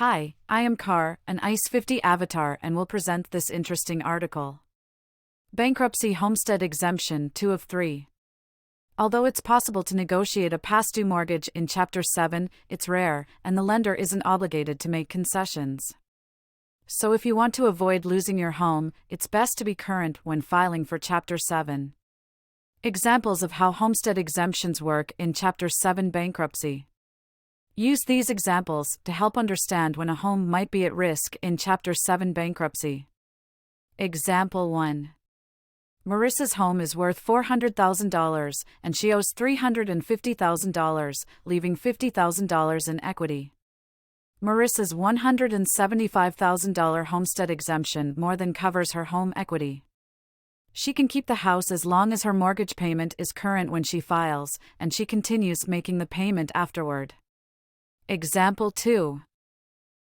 Hi, I am Car, an ICE 50 avatar, and will present this interesting article. Bankruptcy Homestead Exemption 2 of 3. Although it's possible to negotiate a past due mortgage in Chapter 7, it's rare, and the lender isn't obligated to make concessions. So if you want to avoid losing your home, it's best to be current when filing for Chapter 7. Examples of how homestead exemptions work in Chapter 7 bankruptcy. Use these examples to help understand when a home might be at risk in Chapter 7 bankruptcy. Example 1. Marissa's home is worth $400,000 and she owes $350,000, leaving $50,000 in equity. Marissa's $175,000 homestead exemption more than covers her home equity. She can keep the house as long as her mortgage payment is current when she files, and she continues making the payment afterward. Example 2.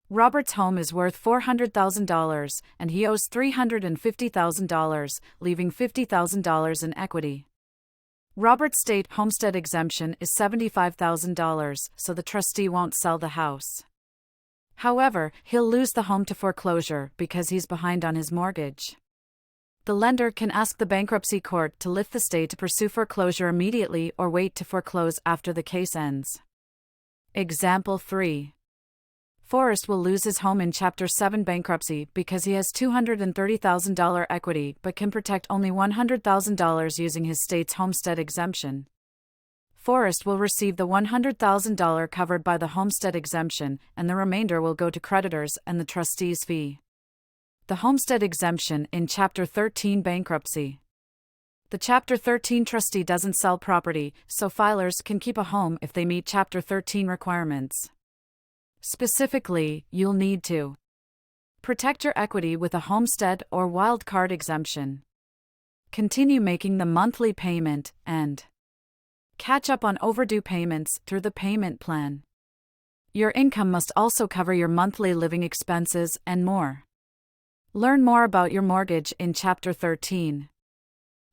Robert's home is worth $400,000 and he owes $350,000, leaving $50,000 in equity. Robert's state homestead exemption is $75,000, so the trustee won't sell the house. However, he'll lose the home to foreclosure because he's behind on his mortgage. The lender can ask the bankruptcy court to lift the stay to pursue foreclosure immediately or wait to foreclose after the case ends. Example 3. Forrest will lose his home in Chapter 7 bankruptcy because he has $230,000 equity but can protect only $100,000 using his state's homestead exemption. Forrest will receive the $100,000 covered by the homestead exemption, and the remainder will go to creditors and the trustee's fee. The homestead exemption in Chapter 13 bankruptcy. The Chapter 13 trustee doesn't sell property, so filers can keep a home if they meet Chapter 13 requirements. Specifically, you'll need to protect your equity with a homestead or wild card exemption, continue making the monthly payment, and catch up on overdue payments through the payment plan. Your income must also cover your monthly living expenses and more. Learn more about your mortgage in Chapter 13.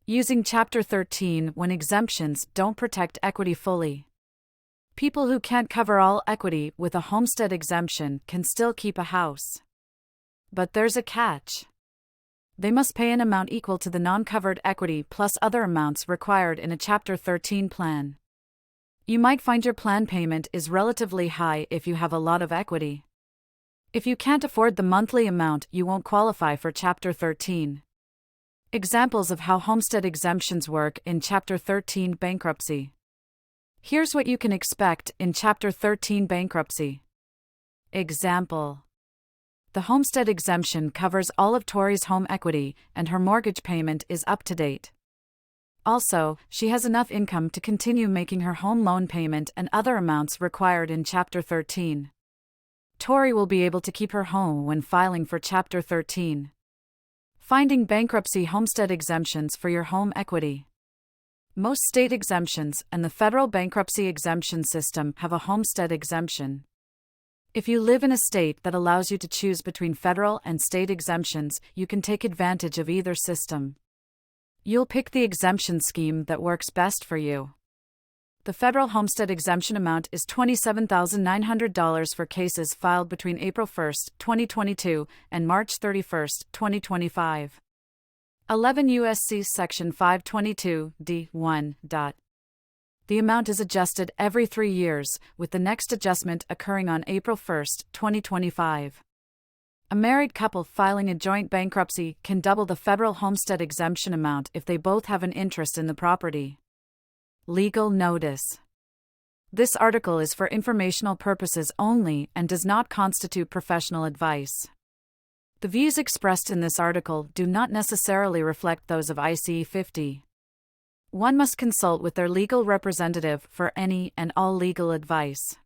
Using Chapter 13 when exemptions don't protect equity fully. People who can't cover all equity with a homestead exemption can still keep a house. But there's a catch. They must pay an amount equal to the non-covered equity plus other amounts required in a Chapter 13 plan. You might find your plan payment is relatively high if you have a lot of equity. If you can't afford the monthly amount, you won't qualify for Chapter 13. Examples of how homestead exemptions work in Chapter 13 bankruptcy. Here's what you can expect in Chapter 13 bankruptcy. Example. The homestead exemption covers all of Tori's home equity, and her mortgage payment is up to date. Also, she has enough income to continue making her home loan payment and other amounts required in Chapter 13. Tori will be able to keep her home when filing for Chapter 13. Finding bankruptcy homestead exemptions for your home equity. Most state exemptions and the federal bankruptcy exemption system have a homestead exemption. If you live in a state that allows you to choose between federal and state exemptions, you can take advantage of either system. You'll pick the exemption scheme that works best for you. The federal homestead exemption amount is $27,900 for cases filed between April 1, 2022 and March 31, 2025. 11 U.S.C. Section 522 D1. The amount is adjusted every 3 years, with the next adjustment occurring on April 1, 2025. A married couple filing a joint bankruptcy can double the federal homestead exemption amount if they both have an interest in the property. Legal notice. This article is for informational purposes only and does not constitute professional advice. The views expressed in this article do not necessarily reflect those of ICE 50. One must consult with their legal representative for any and all legal advice.